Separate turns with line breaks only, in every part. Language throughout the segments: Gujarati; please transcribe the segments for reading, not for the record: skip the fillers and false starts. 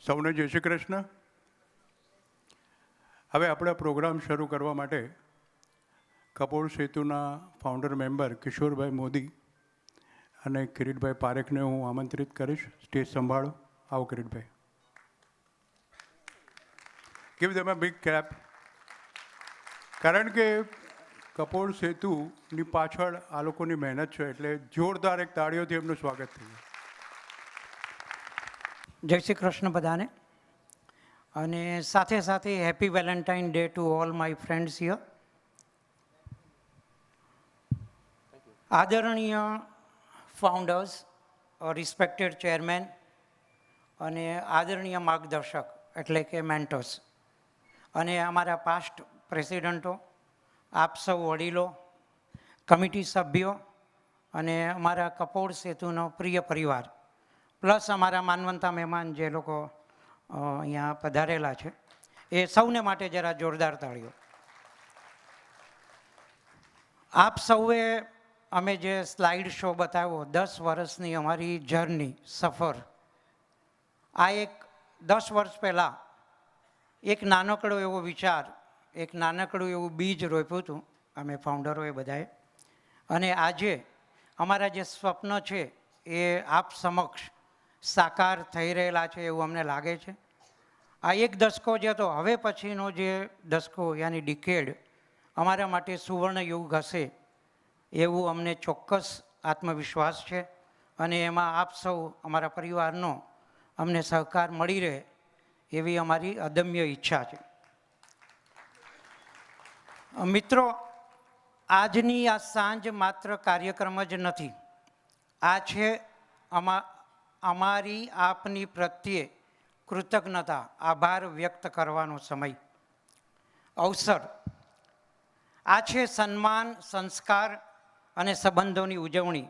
સૌને જય શ્રી કૃષ્ણ. હવે આપણે પ્રોગ્રામ શરૂ કરવા માટે કપોળ સેતુના ફાઉન્ડર મેમ્બર કિશોરભાઈ મોદી અને કિરીટભાઈ પારેખને હું આમંત્રિત કરીશ. સ્ટેજ સંભાળો. આવો Kiritbhai. Give them a big clap. કારણ કે કપોળ સેતુની પાછળ આ લોકોની મહેનત છે, એટલે જોરદાર એક તાળીઓથી એમનું સ્વાગત થયું.
જય શ્રી કૃષ્ણ બધાને. અને સાથે સાથે happy Valentine day to all my friends here. આદરણીય ફાઉન્ડર્સ, રિસ્પેક્ટેડ ચેરમેન અને આદરણીય માર્ગદર્શક એટલે કે મેન્ટર્સ અને અમારા પાસ્ટ પ્રેસિડન્ટો, આપ સૌ વડીલો, કમિટી સભ્યો અને અમારા કપોળ સેતુનો પ્રિય પરિવાર, પ્લસ અમારા માનવંતા મહેમાન જે લોકો અહીંયા પધારેલા છે, એ સૌને માટે જરા જોરદાર તાળીઓ. આપ સૌએ અમે જે સ્લાઇડ શો બતાવ્યો 10 વર્ષની અમારી જર્ની, સફર, આ એક 10 વર્ષ પહેલાં એક નાનકડો એવો વિચાર, એક નાનકડું એવું બીજ રોપ્યું હતું અમે ફાઉન્ડરોએ બધાએ. અને આજે અમારા જે સ્વપ્ન છે એ આપ સમક્ષ સાકાર થઈ રહેલા છે એવું અમને લાગે છે. આ એક દશકો જે હતો, હવે પછીનો જે દશકો યાની ડિકેડ અમારા માટે સુવર્ણ યુગ હશે એવું અમને ચોક્કસ આત્મવિશ્વાસ છે. અને એમાં આપ સૌ અમારા પરિવારનો અમને સહકાર મળી રહે એવી અમારી અદમ્ય ઈચ્છા છે. મિત્રો, આજની આ સાંજ માત્ર કાર્યક્રમ જ નથી. આ છે અમારી આપની પ્રત્યે કૃતજ્ઞતા, આભાર વ્યક્ત કરવાનો સમય, અવસર. આ છે સન્માન, સંસ્કાર અને સંબંધોની ઉજવણી.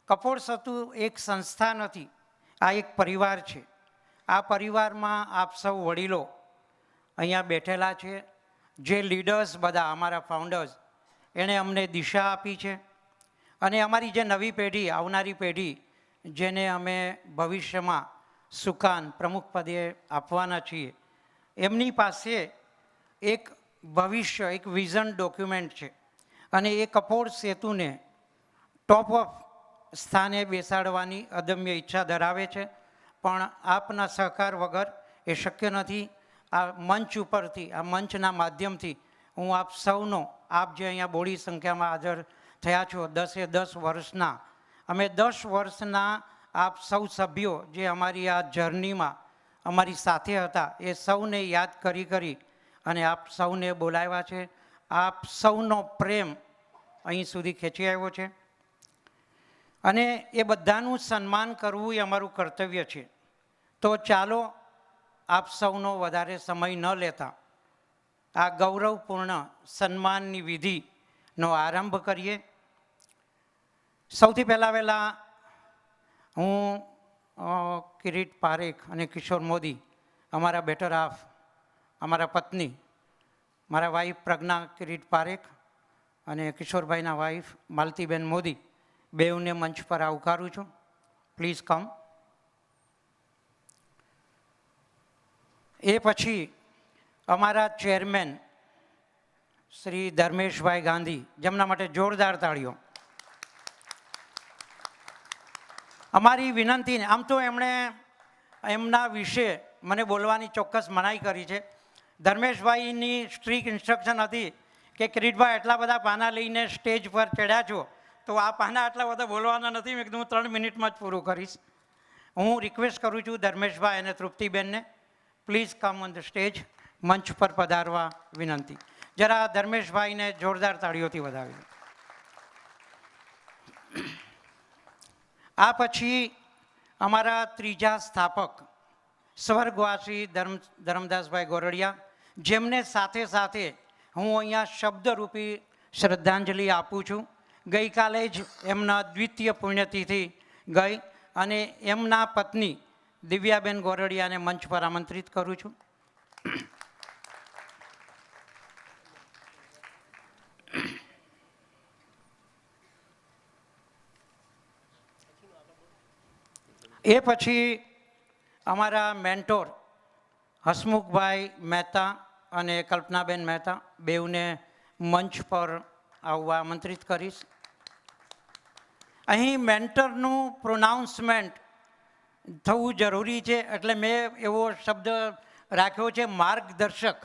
કપોળ સેતુ એક સંસ્થા નથી, આ એક પરિવાર છે. આ પરિવારમાં આપ સૌ વડીલો અહીંયા બેઠેલા છે. જે લીડર્સ બધા અમારા ફાઉન્ડર્સ, એણે અમને દિશા આપી છે. અને અમારી જે નવી પેઢી, આવનારી પેઢી, જેને અમે ભવિષ્યમાં સુકાન પ્રમુખ પદે આપવાના છીએ, એમની પાસે એક ભવિષ્ય, એક વિઝન ડોક્યુમેન્ટ છે. અને એ કપોળ સેતુને ટોપ ઓફ સ્થાને બેસાડવાની અદમ્ય ઈચ્છા ધરાવે છે. પણ આપના સહકાર વગર એ શક્ય નથી. આ મંચ ઉપરથી, આ મંચના માધ્યમથી હું આપ સૌનો, આપ જે અહીંયા બોડી સંખ્યામાં હાજર થયા છો, 10 વર્ષના, અમે 10 વર્ષના આપ સૌ સભ્યો જે અમારી આ જર્નીમાં અમારી સાથે હતા, એ સૌને યાદ કરી અને આપ સૌને બોલાવ્યા છે. આપ સૌનો પ્રેમ અહીં સુધી ખેંચી આવ્યો છે. અને એ બધાનું સન્માન કરવું એ અમારું કર્તવ્ય છે. તો ચાલો આપ સૌનો વધારે સમય ન લેતા આ ગૌરવપૂર્ણ સન્માનની વિધિનો આરંભ કરીએ. સૌથી પહેલાં હું કિરીટ પારેખ અને કિશોર મોદી, અમારા બેટર હાફ, અમારા પત્ની, મારા વાઈફ પ્રજ્ઞા કિરીટ પારેખ અને કિશોરભાઈના વાઈફ માલતીબેન મોદી, બેઉને મંચ પર આવકારું છું. Please come. એ પછી અમારા ચેરમેન શ્રી ધર્મેશભાઈ ગાંધી, જેમના માટે જોરદાર તાળીઓ. અમારી વિનંતી, આમ તો એમણે એમના વિશે મને બોલવાની ચોક્કસ મનાઈ કરી છે. ધર્મેશભાઈની સ્ટ્રીક ઇન્સ્ટ્રક્શન હતી કે કિરીટભાઈ એટલા બધા પાના લઈને સ્ટેજ પર ચડ્યા છો, તો આ પાના આટલા બધા બોલવાના નથી. મેં કીધું હું 3 મિનિટમાં જ પૂરું કરીશ. હું રિક્વેસ્ટ કરું છું ધર્મેશભાઈ અને તૃપ્તિબેનને, please come on the stage. મંચ પર પધારવા વિનંતી. જરા ધર્મેશભાઈને જોરદાર તાળીઓથી વધાવી. આ પછી અમારા ત્રીજા સ્થાપક સ્વર્ગવાસી ધરમદાસભાઈ ગોરડિયા, જેમને સાથે સાથે હું અહીંયા શબ્દરૂપી શ્રદ્ધાંજલિ આપું છું. ગઈકાલે જ એમના દ્વિતીય પુણ્યતિથિ ગઈ અને એમના પત્ની દિવ્યાબેન ગોરડિયાને મંચ પર આમંત્રિત કરું છું. એ પછી અમારા મેન્ટોર હસમુખભાઈ મહેતા અને કલ્પનાબેન મહેતા બેઉને મંચ પર આવવા આમંત્રિત કરીશ. અહીં મેન્ટરનું પ્રોનાઉન્સમેન્ટ થવું જરૂરી છે, એટલે મેં એવો શબ્દ રાખ્યો છે માર્ગદર્શક.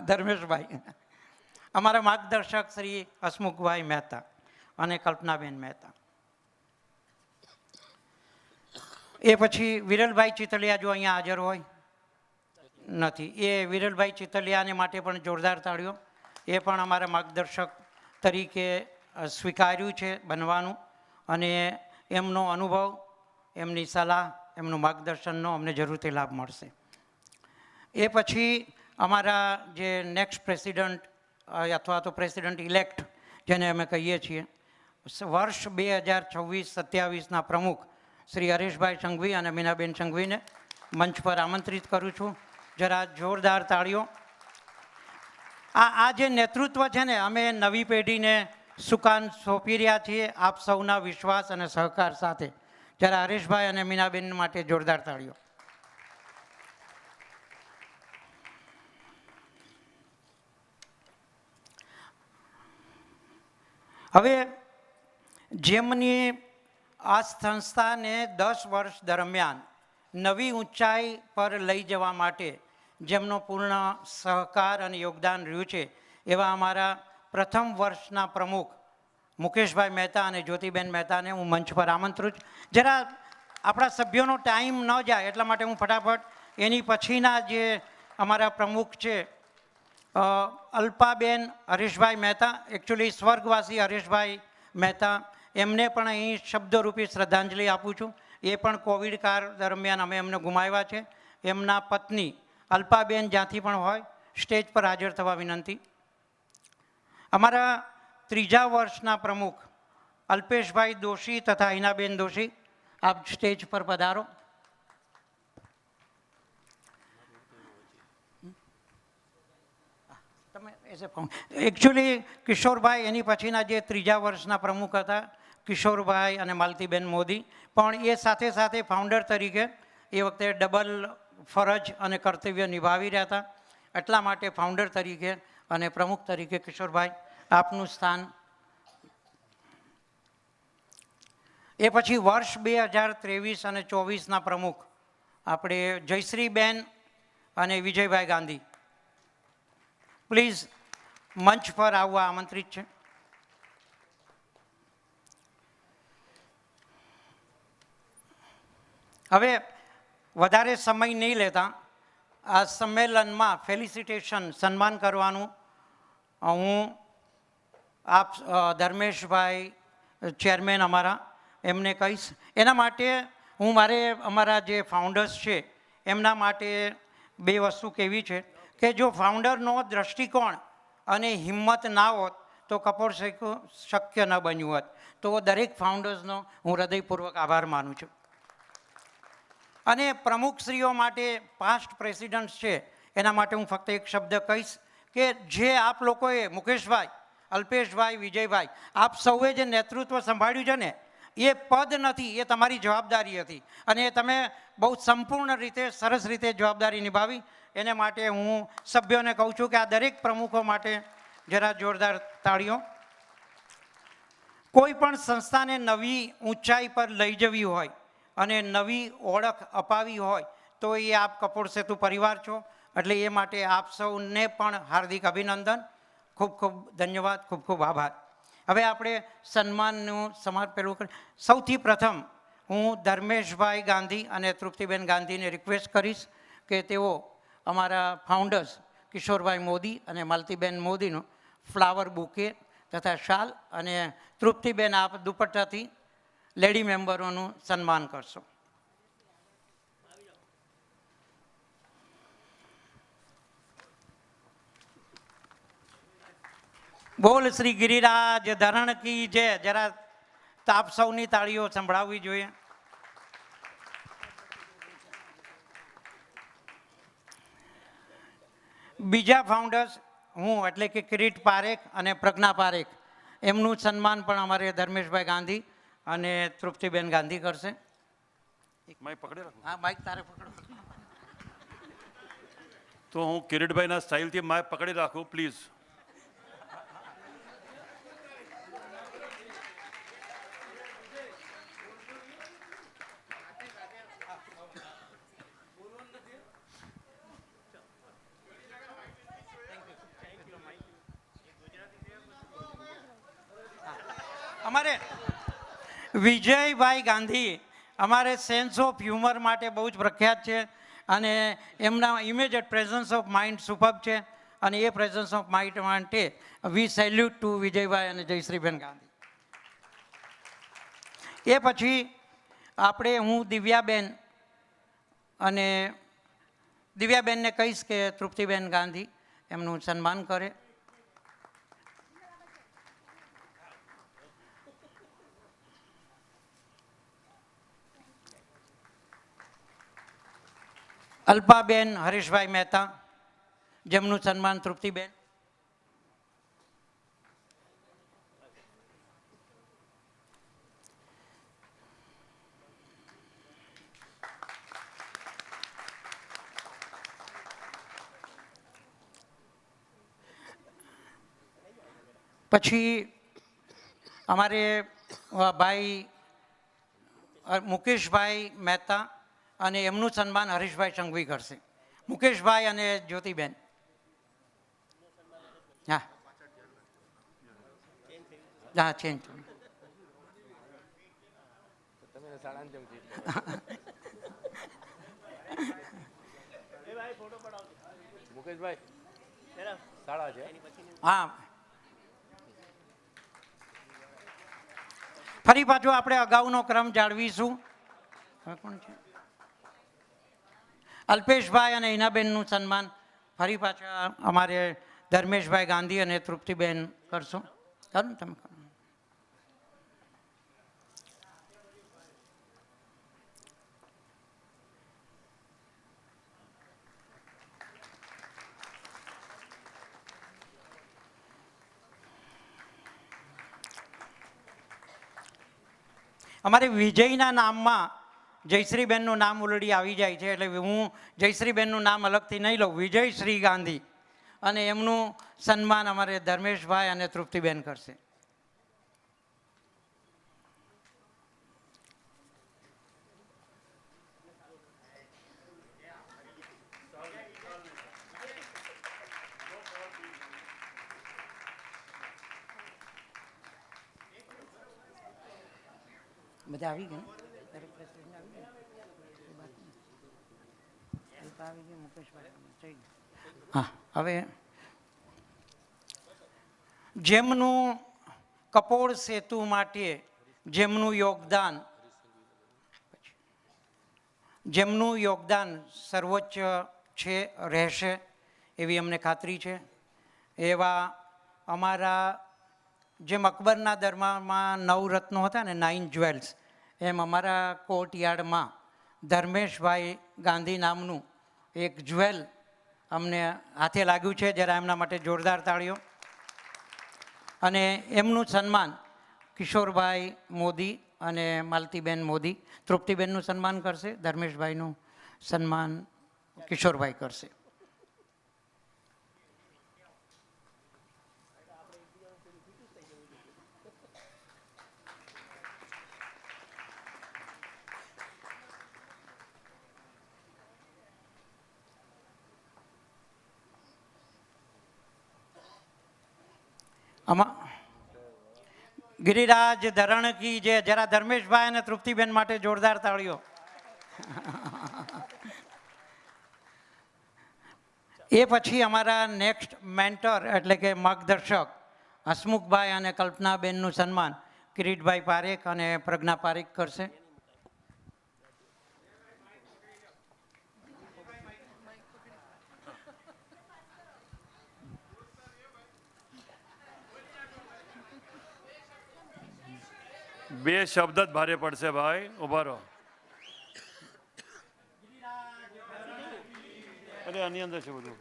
ધર્મેશભાઈ, અમારા માર્ગદર્શક શ્રી હસમુખભાઈ મહેતા અને કલ્પનાબેન મહેતા. એ પછી વિરલભાઈ ચિતલિયા જો અહીંયા હાજર હોય નથી, એ વિરલભાઈ ચિતલિયાને માટે પણ જોરદાર તાળીઓ. એ પણ અમારા માર્ગદર્શક તરીકે સ્વીકાર્યું છે બનવાનું, અને એમનો અનુભવ, એમની સલાહ, એમનું માર્ગદર્શનનો અમને જરૂરથી લાભ મળશે. એ પછી અમારા જે નેક્સ્ટ પ્રેસિડન્ટ અથવા તો પ્રેસિડન્ટ ઇલેક્ટ જેને અમે કહીએ છીએ, વર્ષ 2026-27ના પ્રમુખ શ્રી હરેશભાઈ સંઘવી અને મીનાબેન સંઘવીને મંચ પર આમંત્રિત કરું છું. જરા જોરદાર તાળીઓ. આ જે નેતૃત્વ છે ને, અમે નવી પેઢીને સુકાન સોંપી રહ્યા છીએ આપ સૌના વિશ્વાસ અને સહકાર સાથે. જરા હરેશભાઈ અને મીનાબેન માટે જોરદાર તાળીઓ. હવે જેમની આ સંસ્થાને 10 વર્ષ દરમિયાન નવી ઊંચાઈ પર લઈ જવા માટે જેમનો પૂર્ણ સહકાર અને યોગદાન રહ્યું છે, એવા અમારા પ્રથમ વર્ષના પ્રમુખ મુકેશભાઈ મહેતા અને જ્યોતિબેન મહેતાને હું મંચ પર આમંત્રું છું. જરા આપણા સભ્યોનો ટાઈમ ન જાય એટલા માટે હું ફટાફટ એની પછીના જે અમારા પ્રમુખ છે અલ્પાબેન હરેશભાઈ મહેતા, એકચ્યુઅલી સ્વર્ગવાસી હરેશભાઈ મહેતા, એમને પણ અહીં શબ્દરૂપી શ્રદ્ધાંજલિ આપું છું. એ પણ કોવિડ કાળ દરમિયાન અમે એમને ગુમાવ્યા છે. એમના પત્ની અલ્પાબેન જ્યાંથી પણ હોય સ્ટેજ પર હાજર થવા વિનંતી. અમારા ત્રીજા વર્ષના પ્રમુખ અલ્પેશભાઈ દોશી તથા હિનાબેન દોશી, આપ સ્ટેજ પર પધારો. એકચ્યુઅલી કિશોરભાઈ એની પછીના જે ત્રીજા વર્ષના પ્રમુખ હતા કિશોરભાઈ અને માલતીબેન મોદી, પણ એ સાથે સાથે ફાઉન્ડર તરીકે એ વખતે ડબલ ફરજ અને કર્તવ્ય નિભાવી રહ્યા હતા. એટલા માટે ફાઉન્ડર તરીકે અને પ્રમુખ તરીકે કિશોરભાઈ આપનું સ્થાન. એ પછી વર્ષ 2023 અને 24ના પ્રમુખ આપણે જયશ્રીબેન અને વિજયભાઈ ગાંધી, પ્લીઝ મંચ પર આવવા આમંત્રિત છે. હવે વધારે સમય નહીં લેતા આ સંમેલનમાં ફેલિસિટેશન સન્માન કરવાનું હું આપ ધર્મેશભાઈ ચેરમેન અમારા એમને કહીશ. એના માટે હું અમારા જે ફાઉન્ડર્સ છે એમના માટે બે વસ્તુ કહેવી છે કે જો ફાઉન્ડરનો દૃષ્ટિકોણ અને હિંમત ના હોત તો કપોળ શક્ય ન બન્યું હોત. તો દરેક ફાઉન્ડર્સનો હું હૃદયપૂર્વક આભાર માનું છું. અને પ્રમુખશ્રીઓ માટે પાસ્ટ પ્રેસિડેન્ટ્સ છે એના માટે હું ફક્ત એક શબ્દ કહીશ કે જે આપ લોકોએ મુકેશભાઈ, અલ્પેશભાઈ, વિજયભાઈ, આપ સૌએ જે નેતૃત્વ સંભાળ્યું છે ને, એ પદ નથી, એ તમારી જવાબદારી હતી અને તમે બહુ સંપૂર્ણ રીતે સરસ રીતે જવાબદારી નિભાવી. એને માટે હું સભ્યોને કહું છું કે આ દરેક પ્રમુખો માટે જરા જોરદાર તાળીઓ. કોઈ પણ સંસ્થાને નવી ઊંચાઈ પર લઈ જવી હોય અને નવી ઓળખ અપાવી હોય તો એ આપ કપોળ સેતુ પરિવાર છો. એટલે એ માટે આપ સૌને પણ હાર્દિક અભિનંદન, ખૂબ ખૂબ ધન્યવાદ, ખૂબ ખૂબ આભાર. હવે આપણે સન્માનનું પેલું સૌથી પ્રથમ હું ધર્મેશભાઈ ગાંધી અને તૃપ્તિબેન ગાંધીને રિક્વેસ્ટ કરીશ કે તેઓ અમારા ફાઉન્ડર્સ કિશોરભાઈ મોદી અને માલતીબેન મોદીનું ફ્લાવર બુકે તથા શાલ અને તૃપ્તિબેન આપ દુપટ્ટાથી લેડી મેમ્બરોનું સન્માન કરશો. બોલ શ્રી ગિરિરાજ ધરણ કી જય. જરા તાપ સૌની તાળીઓ સંભળાવવી જોઈએ. બીજા ફાઉન્ડર્સ હું એટલે કે કિરીટ પારેખ અને પ્રજ્ઞા પારેખ, એમનું સન્માન પણ અમારે ધર્મેશભાઈ ગાંધી અને તૃપ્તિબેન ગાંધી કરશે. હા, માઇક તારે પકડો.
તો હું કિરીટભાઈના સ્ટાઇલથી માય પકડી રાખું પ્લીઝ.
અમારે વિજયભાઈ ગાંધી અમારે સેન્સ ઓફ હ્યુમર માટે બહુ જ પ્રખ્યાત છે અને એમના ઇમેજિએટ પ્રેઝન્સ ઓફ માઇન્ડ સુપર્બ છે અને એ પ્રેઝન્સ ઓફ માઇન્ડ માટે વી સેલ્યુટ ટુ વિજયભાઈ અને જયશ્રીબેન ગાંધી. એ પછી આપણે હું દિવ્યાબેન અને દિવ્યાબેનને કહીશ કે તૃપ્તિબેન ગાંધી એમનું સન્માન કરે. અલ્પાબેન હરીશભાઈ મહેતા જેમનું સન્માન તૃપ્તિબેન. પછી અમારે ભાઈ મુકેશભાઈ મહેતા અને એમનું સન્માન હરીશભાઈ સંઘવી કરશે. મુકેશભાઈ અને જ્યોતિબેન. હા હા ચેન્જ. હા ફરી પાછું આપણે અગાઉનો ક્રમ જાળવીશું. કોણ છે? અલ્પેશભાઈ અને હિનાબેનનું સન્માન ફરી પાછા અમારે ધર્મેશભાઈ ગાંધી અને તૃપ્તિબેન કરશો. ખરું તમે કરો. અમારે વિજયના નામમાં જયશ્રીબેનનું નામ ઓલરેડી આવી જાય છે એટલે હું જયશ્રીબેનનું નામ અલગથી નહીં લઉં. વિજયશ્રી ગાંધી અને એમનું સન્માન અમારે ધર્મેશભાઈ અને તૃપ્તિબેન કરશે. બધા આવી ગયા દરેક પ્રેસિડેન્ટ આવી ગયા. હા હવે જેમનું કપોળ સેતુ માટે જેમનું યોગદાન સર્વોચ્ચ છે રહેશે એવી અમને ખાતરી છે. એવા અમારા જેમ અકબરના દરબારમાં 9 રત્નો હતા ને 9 જ્વેલ્સ એમ અમારા કોર્ટયાર્ડમાં ધર્મેશભાઈ ગાંધી નામનું એક જ્વેલ અમને હાથે લાગ્યું છે. જરા એમના માટે જોરદાર તાળીઓ. અને એમનું સન્માન કિશોરભાઈ મોદી અને માલતીબેન મોદી તૃપ્તિબેનનું સન્માન કરશે. ધર્મેશભાઈનું સન્માન કિશોરભાઈ કરશે. આમાં ગિરિરાજ ધરણ કી જે જરા ધર્મેશભાઈ અને તૃપ્તિબેન માટે જોરદાર તાળીઓ. એ પછી અમારા નેક્સ્ટ મેન્ટર એટલે કે માર્ગદર્શક હસમુખભાઈ અને કલ્પનાબેનનું સન્માન કિરીટભાઈ પારેખ અને પ્રજ્ઞા પારેખ કરશે.
બે શબ્દ જ ભારે પડશે ભાઈ. ઉભા રહો. અરે આની અંદર છે બધું.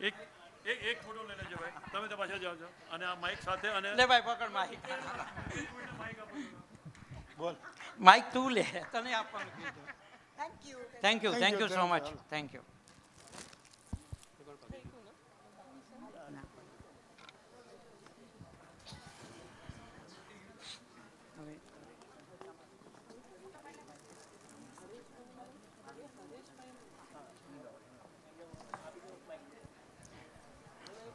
એક એક ફોટો લઈ લેજો ભાઈ, તમે તો પાછા જાઓ છો અને આ માઇક સાથે અને
લે ભાઈ પકડ માઇક.
બોલ.
માઇક તું લે, તને આપવાનું કીધું. Thank you so much, thank you.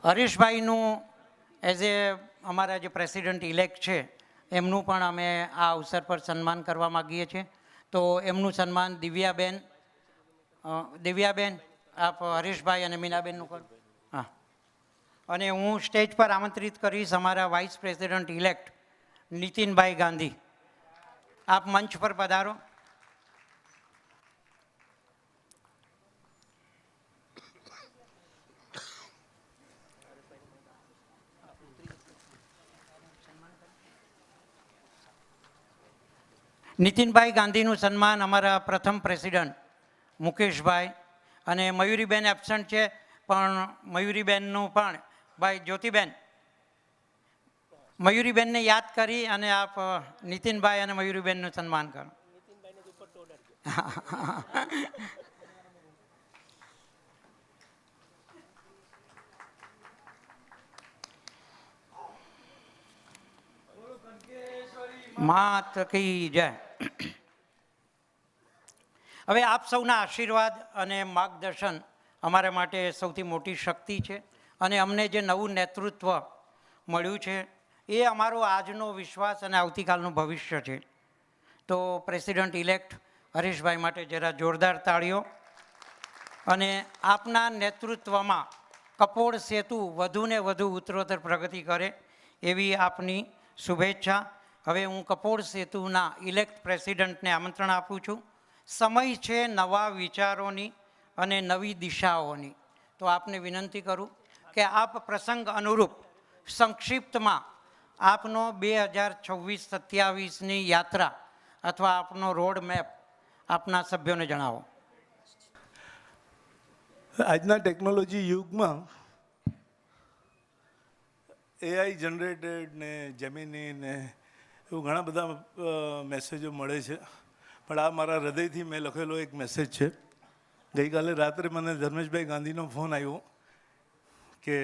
હરીશભાઈનું એઝ એ અમારા જે પ્રેસિડેન્ટ ઇલેક્ટ છે એમનું પણ અમે આ અવસર પર સન્માન કરવા માગીએ છીએ. તો એમનું સન્માન દિવ્યાબેન આપ હરીશભાઈ અને મીનાબેનનું કરો. હા, અને હું સ્ટેજ પર આમંત્રિત કરીશ અમારા vice president elect Nitinbhai Gandhi. આપ મંચ પર પધારો. નીતિનભાઈ ગાંધીનું સન્માન અમારા પ્રથમ પ્રેસિડન્ટ મુકેશભાઈ અને મયુરીબેન એબસન્ટ છે, પણ મયુરીબેનનું પણ ભાઈ જ્યોતિબેન, મયુરીબેનને યાદ કરી અને આપ નીતિનભાઈ અને મયુરીબેનનું સન્માન કરો. માત કી જય. હવે આપ સૌના આશીર્વાદ અને માર્ગદર્શન અમારા માટે સૌથી મોટી શક્તિ છે અને અમને જે નવું નેતૃત્વ મળ્યું છે એ અમારો આજનો વિશ્વાસ અને આવતીકાલનું ભવિષ્ય છે. તો પ્રેસિડન્ટ ઇલેક્ટ હરીશભાઈ માટે જરા જોરદાર તાળીઓ. અને આપના નેતૃત્વમાં કપોળ સેતુ વધુને વધુ ઉત્તરોત્તર પ્રગતિ કરે એવી આપની શુભેચ્છા. હવે હું કપોળ સેતુના ઇલેક્ટ પ્રેસિડન્ટને આમંત્રણ આપું છું. સમય છે નવા વિચારોની અને નવી દિશાઓની. તો આપને વિનંતી કરું કે આપ પ્રસંગ અનુરૂપ સંક્ષિપ્તમાં આપનો 2026-27ની યાત્રા અથવા આપનો રોડ મેપ આપના સભ્યોને જણાવો.
આજના ટેકનોલોજી યુગમાં એઆઈ જનરેટેડ ને જેમિની ને એવું ઘણા બધા મેસેજો મળે છે, પણ આ મારા હૃદયથી મેં લખેલો એક મેસેજ છે. ગઈકાલે રાત્રે મને ધર્મેશભાઈ ગાંધીનો ફોન આવ્યો કે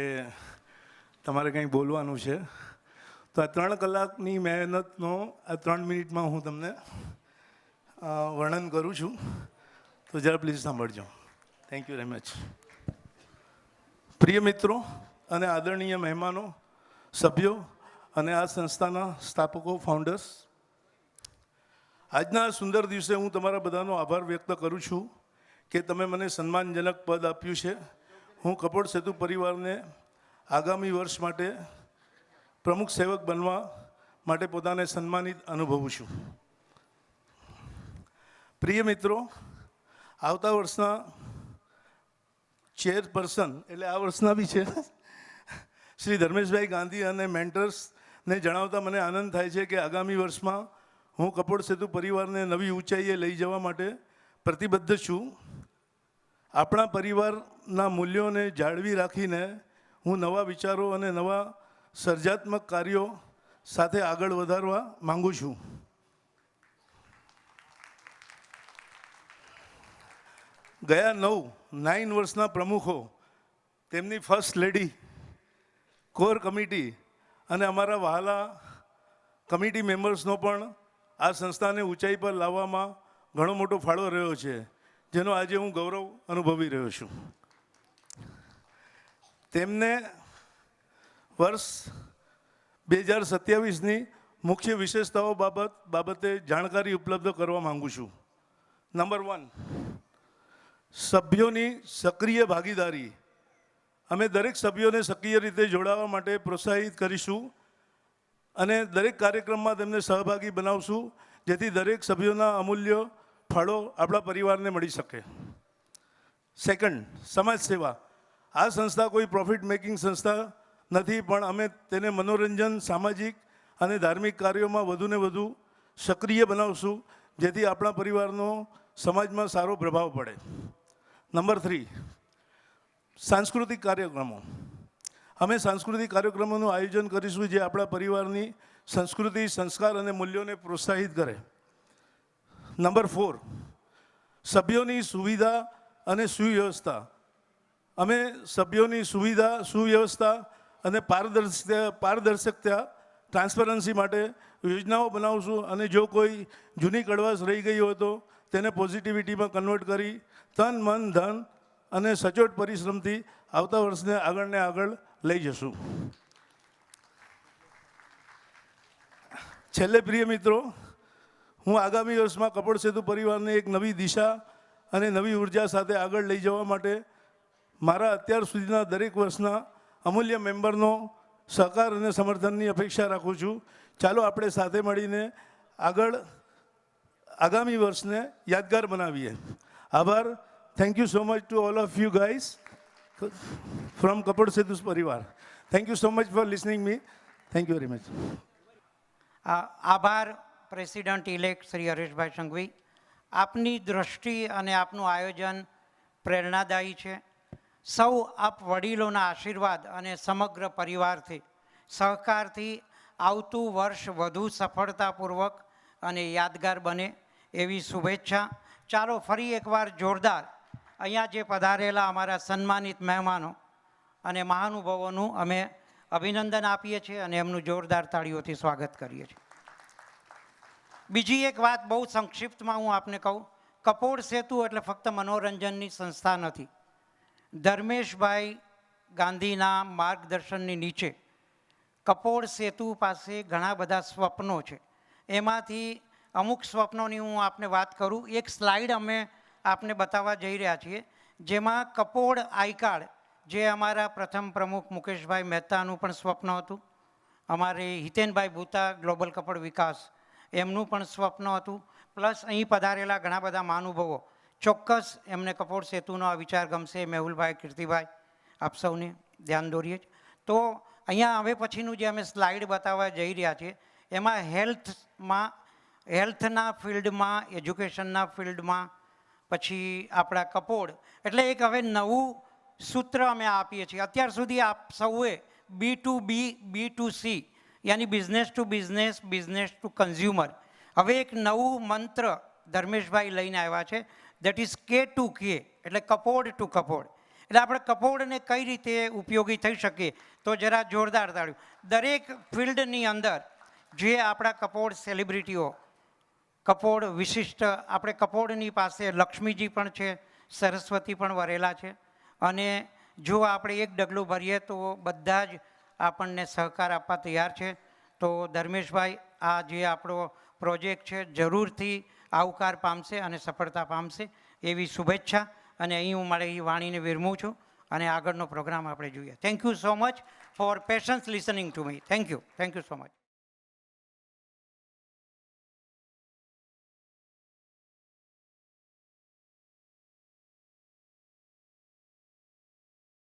તમારે કંઈ બોલવાનું છે. તો આ 3 કલાકની મહેનતનો આ 3 મિનિટમાં હું તમને વર્ણન કરું છું. તો જરા પ્લીઝ સાંભળજો. Thank you very much. પ્રિય મિત્રો અને આદરણીય મહેમાનો, સભ્યો અને આ સંસ્થાના સ્થાપકો, ફાઉન્ડર્સ, આજના સુંદર દિવસે હું તમારા બધાનો આભાર વ્યક્ત કરું છું કે તમે મને સન્માનજનક પદ આપ્યું છે. હું કપોળ સેતુ પરિવારને આગામી વર્ષ માટે પ્રમુખ સેવક બનવા માટે પોતાને સન્માનિત અનુભવું છું. પ્રિય મિત્રો, આવતા વર્ષના ચેરપર્સન એટલે આ વર્ષના બી છે શ્રી ધર્મેશભાઈ ગાંધી અને મેન્ટર્સને જણાવતા મને આનંદ થાય છે કે આગામી વર્ષમાં હું કપોળ સેતુ પરિવારને નવી ઊંચાઈએ લઈ જવા માટે પ્રતિબદ્ધ છું. આપણા પરિવારના મૂલ્યોને જાળવી રાખીને હું નવા વિચારો અને નવા સર્જાત્મક કાર્યો સાથે આગળ વધારવા માંગુ છું. ગયા 9 વર્ષના પ્રમુખો, તેમની ફર્સ્ટ લેડી, કોર કમિટી અને અમારા વહાલા કમિટી મેમ્બર્સનો પણ આ સંસ્થાને ઊંચાઈ પર લાવવામાં ઘણો મોટો ફાળો રહ્યો છે, જેનો આજે હું ગૌરવ અનુભવી રહ્યો છું. તેમને વર્ષ 2027ની મુખ્ય વિશેષતાઓ બાબતે જાણકારી ઉપલબ્ધ કરવા માંગુ છું. નંબર 1, સભ્યોની સક્રિય ભાગીદારી. અમે દરેક સભ્યોને સક્રિય રીતે જોડાવા માટે પ્રોત્સાહિત કરીશું અને દરેક કાર્યક્રમમાં તેમને સહભાગી બનાવશું, જેથી દરેક સભ્યોના અમૂલ્ય ફાળો આપણા પરિવારને મળી શકે. સેકન્ડ, સમાજ સેવા. આ સંસ્થા કોઈ પ્રોફિટ મેકિંગ સંસ્થા નથી, પણ અમે તેને મનોરંજન, સામાજિક અને ધાર્મિક કાર્યોમાં વધુને વધુ સક્રિય બનાવશું, જેથી આપણા પરિવારનો સમાજમાં સારો પ્રભાવ પડે. નંબર 3, સાંસ્કૃતિક કાર્યક્રમો. અમે સાંસ્કૃતિક કાર્યક્રમોનું આયોજન કરીશું જે આપણા પરિવારની સંસ્કૃતિ, સંસ્કાર અને મૂલ્યોને પ્રોત્સાહિત કરે. નંબર 4, સભ્યોની સુવિધા અને સુવ્યવસ્થા. અમે સભ્યોની સુવિધા, સુવ્યવસ્થા અને પારદર્શકતા, ટ્રાન્સપરન્સી માટે યોજનાઓ બનાવશું અને જો કોઈ જૂની કડવાશ રહી ગઈ હોય તો તેને પોઝિટિવિટીમાં કન્વર્ટ કરી તન, મન, ધન અને સચોટ પરિશ્રમથી આવતા વર્ષને આગળ લઈ જશું. છેલ્લે પ્રિય મિત્રો, હું આગામી વર્ષમાં કપોળ સેતુ પરિવારને એક નવી દિશા અને નવી ઉર્જા સાથે આગળ લઈ જવા માટે મારા અત્યાર સુધીના દરેક વર્ષના અમૂલ્ય મેમ્બરનો સહકાર અને સમર્થનની અપેક્ષા રાખું છું. ચાલો આપણે સાથે મળીને આગામી વર્ષને યાદગાર બનાવીએ. આભાર. Thank you so much to all of you guys from Kapol Setu પરિવાર. Thank you so much for listening me. Thank you very much.
આભાર પ્રેસિડન્ટ ઇલેક્ટ શ્રી હરેશભાઈ સંઘવી. આપની દ્રષ્ટિ અને આપનું આયોજન પ્રેરણાદાયી છે. સૌ આપ વડીલોના આશીર્વાદ અને સમગ્ર પરિવારથી, સહકારથી આવતું વર્ષ વધુ સફળતાપૂર્વક અને યાદગાર બને એવી શુભેચ્છા. ચાલો ફરી એકવાર જોરદાર અહીંયા જે પધારેલા અમારા સન્માનિત મહેમાનો અને મહાનુભાવોનું અમે અભિનંદન આપીએ છીએ અને એમનું જોરદાર તાળીઓથી સ્વાગત કરીએ છીએ. બીજી એક વાત બહુ સંક્ષિપ્તમાં હું આપને કહું, કપોળ સેતુ એટલે ફક્ત મનોરંજનની સંસ્થા નથી. ધર્મેશભાઈ ગાંધીના માર્ગદર્શનની નીચે કપોળ સેતુ પાસે ઘણા બધા સ્વપ્નો છે. એમાંથી અમુક સ્વપ્નોની હું આપને વાત કરું. એક સ્લાઇડ અમે આપને બતાવવા જઈ રહ્યા છીએ જેમાં કપોળ આઈકાર્ડ, જે અમારા પ્રથમ પ્રમુખ મુકેશભાઈ મહેતાનું પણ સ્વપ્ન હતું, અમારે હિતેનભાઈ ભૂતા ગ્લોબલ કપોળ વિકાસ એમનું પણ સ્વપ્ન હતું, પ્લસ અહીં પધારેલા ઘણા બધા મહાનુભાવો. ચોક્કસ એમને કપોળ સેતુનો આ વિચાર ગમશે. મેહુલભાઈ, કીર્તિભાઈ, આપ સૌને ધ્યાન દોરીએ. તો અહીંયા હવે પછીનું જે અમે સ્લાઇડ બતાવવા જઈ રહ્યા છીએ એમાં હેલ્થના ફિલ્ડમાં, એજ્યુકેશનના ફિલ્ડમાં, પછી આપણા કપોળ એટલે એક હવે નવું સૂત્ર અમે આપીએ છીએ. અત્યાર સુધી આપ સૌએ B2B, B2C યાની business to business, business to consumer. હવે એક નવું મંત્ર ધર્મેશભાઈ લઈને આવ્યા છે, that is K to K એટલે કપોળ ટુ કપોળ. એટલે આપણે કપોળને કઈ રીતે ઉપયોગી થઈ શકીએ તો જરા જોરદાર તાળ્યું. દરેક ફિલ્ડની અંદર જે આપણા કપોળ સેલિબ્રિટીઓ, કપોળ વિશિષ્ટ, આપણે કપોળની પાસે લક્ષ્મીજી પણ છે, સરસ્વતી પણ વરેલા છે. અને જો આપણે એક ડગલું ભરીએ તો બધા જ આપણને સહકાર આપવા તૈયાર છે. તો ધર્મેશભાઈ, આ જે આપણો પ્રોજેક્ટ છે જરૂરથી આવકાર પામશે અને સફળતા પામશે એવી શુભેચ્છા. અને અહીં હું મારી વાણીને વિરમું છું અને આગળનો પ્રોગ્રામ આપણે જોઈએ. Thank you so much four patience listening to me. Thank you so much.